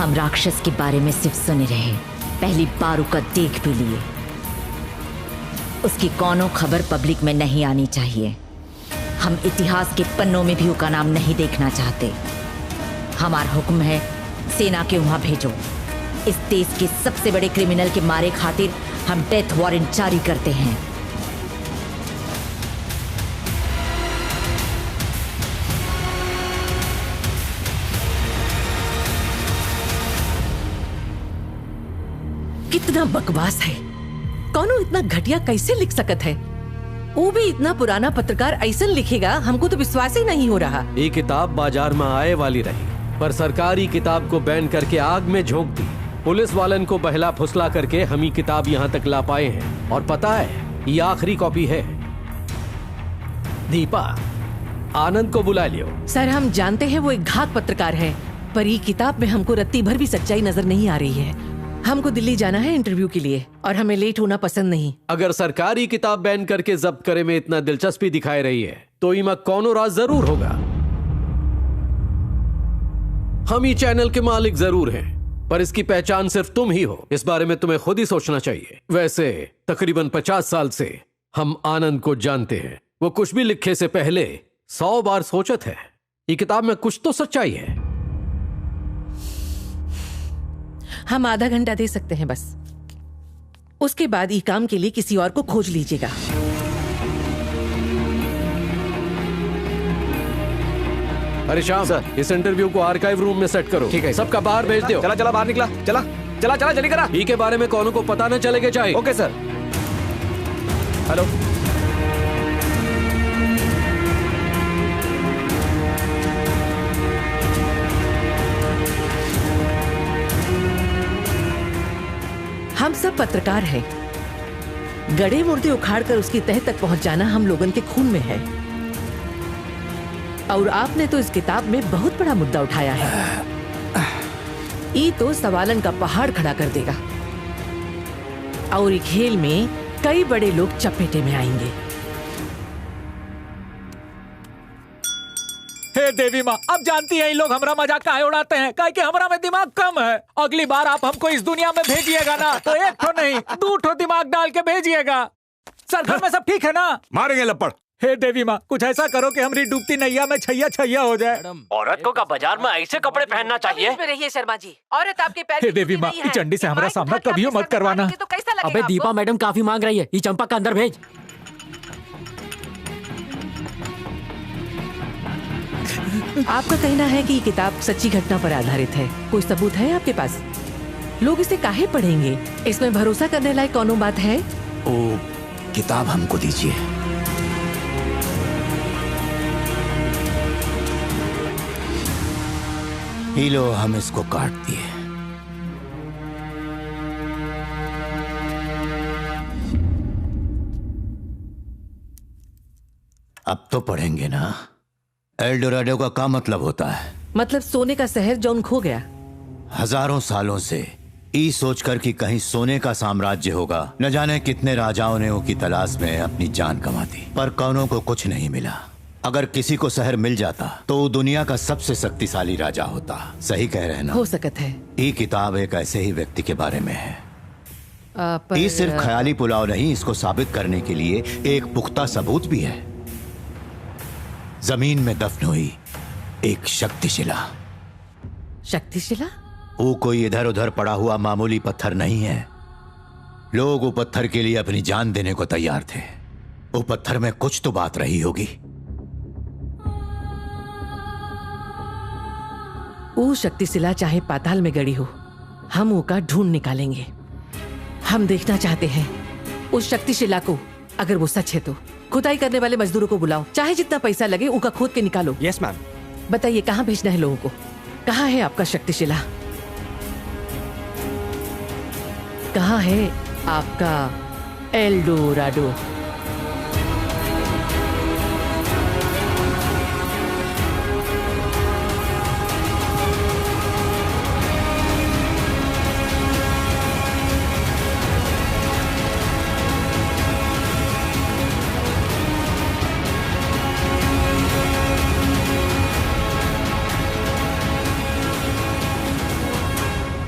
हम राक्षस के बारे में सिर्फ सुने रहे, पहली बार उसका देख भी लिए। उसकी कौनो खबर पब्लिक में नहीं आनी चाहिए। हम इतिहास के पन्नों में भी उसका नाम नहीं देखना चाहते। हमारा हुक्म है सेना के वहां भेजो। इस देश के सबसे बड़े क्रिमिनल के मारे खातिर हम डेथ वारंट जारी करते हैं। कितना बकवास है। कौनो इतना घटिया कैसे लिख सकत है? वो भी इतना पुराना पत्रकार ऐसा लिखेगा, हमको तो विश्वास ही नहीं हो रहा। ये किताब बाजार में आए वाली रही, पर सरकारी किताब को बैन करके आग में झोंक दी। पुलिस वालन को बहला फुसला करके हम ही किताब यहाँ तक ला पाए हैं। और पता है, ये आखिरी कॉपी है। दीपा, आनंद को बुला लियो। सर, हम जानते हैं वो एक घात पत्रकार है, पर ये किताब में हमको रत्ती भर भी सच्चाई नजर नहीं आ रही है। हमको दिल्ली जाना है इंटरव्यू के लिए, और हमें लेट होना पसंद नहीं। अगर सरकारी किताब बैन करके जब्त करे में इतना दिलचस्पी दिखाई रही है, तो इमा कौनो राज जरूर होगा। हम ही चैनल के मालिक जरूर हैं, पर इसकी पहचान सिर्फ तुम ही हो। इस बारे में तुम्हें खुद ही सोचना चाहिए। वैसे तकरीबन 50 साल से हम आनंद को जानते हैं। वो कुछ भी लिखे से पहले 100 बार सोचत है। ये किताब में कुछ तो सच्चाई है। हम आधा घंटा दे सकते हैं बस। उसके बाद ई काम के लिए किसी और को खोज लीजिएगा। अरे श्याम सर, इस इंटरव्यू को आर्काइव रूम में सेट करो। ठीक है, सबका बाहर भेज दो। चला चला बाहर निकला, चला चला चला जल्दी करा। ई के बारे में कौन को पता न चलेगा चाहिए। Okay sir. हेलो, हम सब पत्रकार हैं। गड़े मुर्दे उखाड़कर उसकी तह तक पहुंच जाना हम लोगन के खून में है। और आपने तो इस किताब में बहुत बड़ा मुद्दा उठाया है। ये तो सवालन का पहाड़ खड़ा कर देगा, और एक खेल में कई बड़े लोग चपेटे में आएंगे। हे देवी माँ, अब जानती है ये लोग हमारा मजाक काहे उड़ाते हैं, काहे कि हमारा में दिमाग कम है। अगली बार आप हमको इस दुनिया में भेजिएगा ना, तो एक ठो नहीं 2 ठो दिमाग डाल के भेजिएगा। सर, घर में सब ठीक है ना? मारेंगे लपड़। हे देवी माँ, कुछ ऐसा करो कि हमारी डूबती नैया में छैया छैया हो जाए। औरत को का बाजार में ऐसे कपड़े पहनना चाहिए? में रहिए शर्मा जी, औरत आपके पैर हे देवी माँ, इस चंडी से हमारा सामना कभी मत करवाना। तो कैसा लगेगा? अबे दीपा मैडम काफी मांग रही है, ये चंपा का अंदर भेज। आपका कहना है कि ये किताब सच्ची घटना पर आधारित है। कोई सबूत है आपके पास? लोग इसे काहे पढ़ेंगे? इसमें भरोसा करने लायक कौनो बात है? ओ, किताब हमको दीजिए। ही लो, हम इसको काट दिए। अब तो पढ़ेंगे ना। एल्डोराडो का क्या मतलब होता है? मतलब सोने का शहर जौन खो गया। हजारों सालों से ई सोचकर कि कहीं सोने का साम्राज्य होगा, न जाने कितने राजाओं ने उसकी तलाश में अपनी जान गंवा दी, पर कौनों को कुछ नहीं मिला। अगर किसी को शहर मिल जाता तो वो दुनिया का सबसे शक्तिशाली राजा होता। सही कह रहे हैं ना? हो सकता है। ये किताब एक ऐसे ही व्यक्ति के बारे में है। पर ये सिर्फ ख्याली पुलाव नहीं, इसको साबित करने के लिए एक पुख्ता सबूत भी है। जमीन में दफन हुई एक शक्तिशिला। शक्तिशिला? वो कोई इधर उधर पड़ा हुआ मामूली पत्थर नहीं है। लोग वो पत्थर के लिए अपनी जान देने को तैयार थे। वो पत्थर में कुछ तो बात रही होगी। वो शक्तिशिला चाहे पाताल में गड़ी हो, हम उसका ढूंढ निकालेंगे। हम देखना चाहते हैं उस शक्तिशिला को। अगर वो सच है तो खुदाई करने वाले मजदूरों को बुलाओ, चाहे जितना पैसा लगे उसका खोद के निकालो। Yes ma'am. बताइए कहाँ भेजना है लोगों को? कहाँ है आपका शक्तिशिला? कहाँ है आपका एल्डोराडो?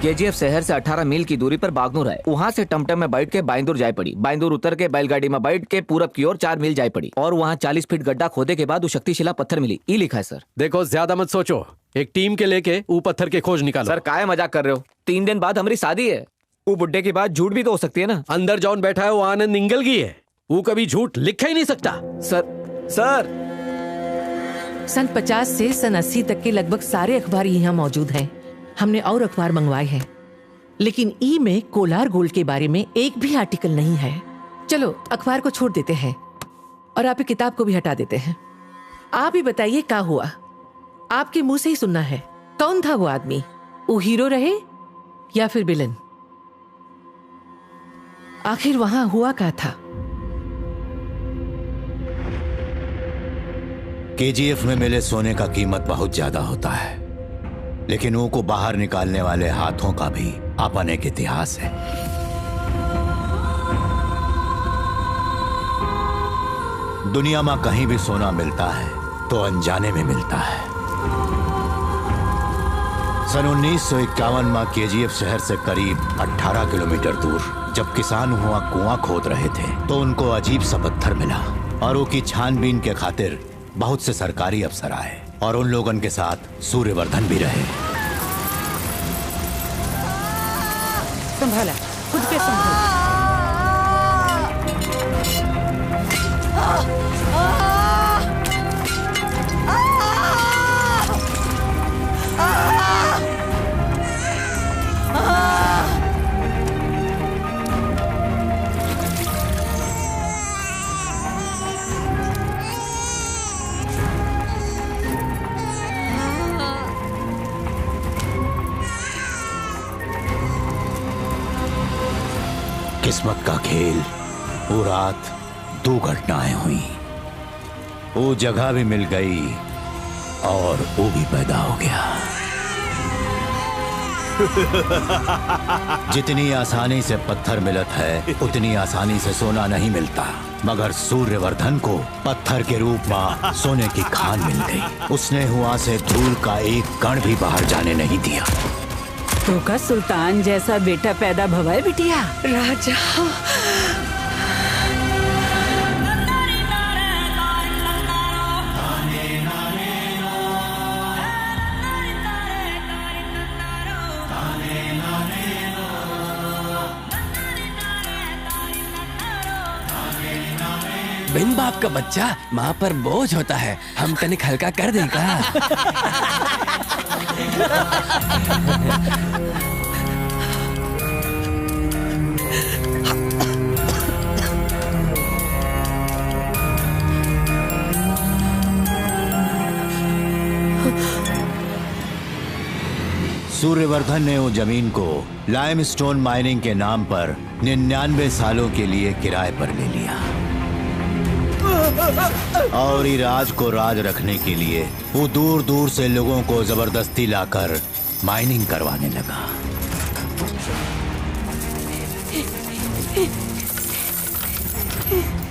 केजीएफ शहर से 18 मील की दूरी पर बागनूर है। वहाँ से टमटम में बैठ के बाइंदुर जाए पड़ी। बाइंदुर उतर के बैलगाड़ी में बैठ के पूरब की ओर 4 मील जाए पड़ी और वहाँ 40 फीट गड्ढा खोदे के बाद वो शक्तिशिला पत्थर मिली। ये लिखा है सर। देखो ज्यादा मत सोचो, एक टीम के लेके वो पत्थर के खोज निकालो। सर काहे मजाक कर रहे हो? 3 दिन बाद हमारी शादी है। वो बुड्ढे की बात झूठ भी तो हो सकती है ना। अंदर जौन बैठा है वो आनंद निंगल की है, वो कभी झूठ लिख ही नहीं सकता। सर सन 50 से सन 80 तक के लगभग सारे अखबार यहाँ मौजूद हैं। हमने और अखबार मंगवाए हैं, लेकिन ई में कोलार गोल्ड के बारे में एक भी आर्टिकल नहीं है। चलो अखबार को छोड़ देते हैं और आप किताब को भी हटा देते हैं। आप ही बताइए क्या हुआ? आपके मुंह से ही सुनना है। कौन था वो आदमी? वो हीरो रहे या फिर विलन? आखिर वहां हुआ क्या था? केजीएफ में मिले सोने का कीमत बहुत ज्यादा होता है, लेकिन वो को बाहर निकालने वाले हाथों का भी अपन एक इतिहास है। दुनिया में कहीं भी सोना मिलता है तो अनजाने में मिलता है। सन 1951 में केजीएफ शहर से करीब 18 किलोमीटर दूर जब किसान हुआ कुआं खोद रहे थे तो उनको अजीब सा पत्थर मिला और वो की छानबीन के खातिर बहुत से सरकारी अफसर आए और उन लोगों के साथ सूर्यवर्धन भी रहे। संभाला, खुद पे संभाला। किस्मत का खेल। वो रात 2 घटनाएं हुई। वो जगह भी मिल गई और वो भी पैदा हो गया। जितनी आसानी से पत्थर मिलत है उतनी आसानी से सोना नहीं मिलता, मगर सूर्यवर्धन को पत्थर के रूप में सोने की खान मिल गई। उसने हुआ से धूल का एक कण भी बाहर जाने नहीं दिया। तो का सुल्तान जैसा बेटा पैदा भवाए बिटिया। राजा बिन बाप का बच्चा माँ पर बोझ होता है, हम तनिक हल्का कर देगा। सूर्यवर्धन ने वो जमीन को लाइमस्टोन माइनिंग के नाम पर 99 सालों के लिए किराए पर ले लिया और ही राज को राज रखने के लिए वो दूर दूर से लोगों को जबरदस्ती लाकर माइनिंग करवाने लगा।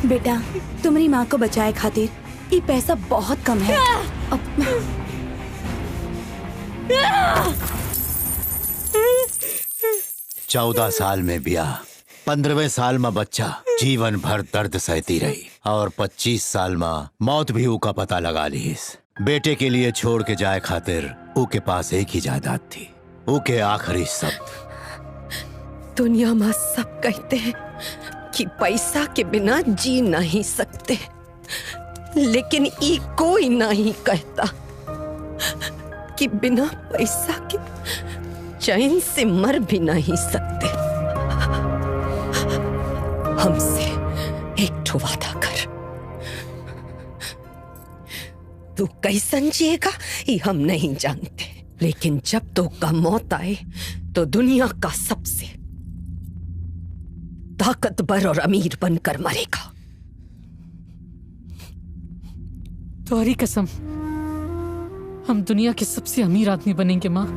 बेटा, तुम्हारी माँ को बचाए खातिर ये पैसा बहुत कम है। 14 साल में ब्याह, 15वें साल में बच्चा, जीवन भर दर्द सहती रही और 25 साल में मौत भी ऊ का पता लगा ली। बेटे के लिए छोड़ के जाए खातिर ऊ के पास एक ही जायदाद थी। ऊ के आखिरी शब्द। दुनिया में सब कहते हैं कि पैसा के बिना जी नहीं सकते, लेकिन ये कोई नहीं कहता कि बिना पैसा के चैन से मर भी नहीं सकते। हमसे एक ठो वादा कर, तू कैसन जिएगा ये हम नहीं जानते, लेकिन जब तो का मौत आए तो दुनिया का सबसे ताकतवर और अमीर बनकर मरेगा। तुम्हारी कसम, हम दुनिया के सबसे अमीर आदमी बनेंगे माँ।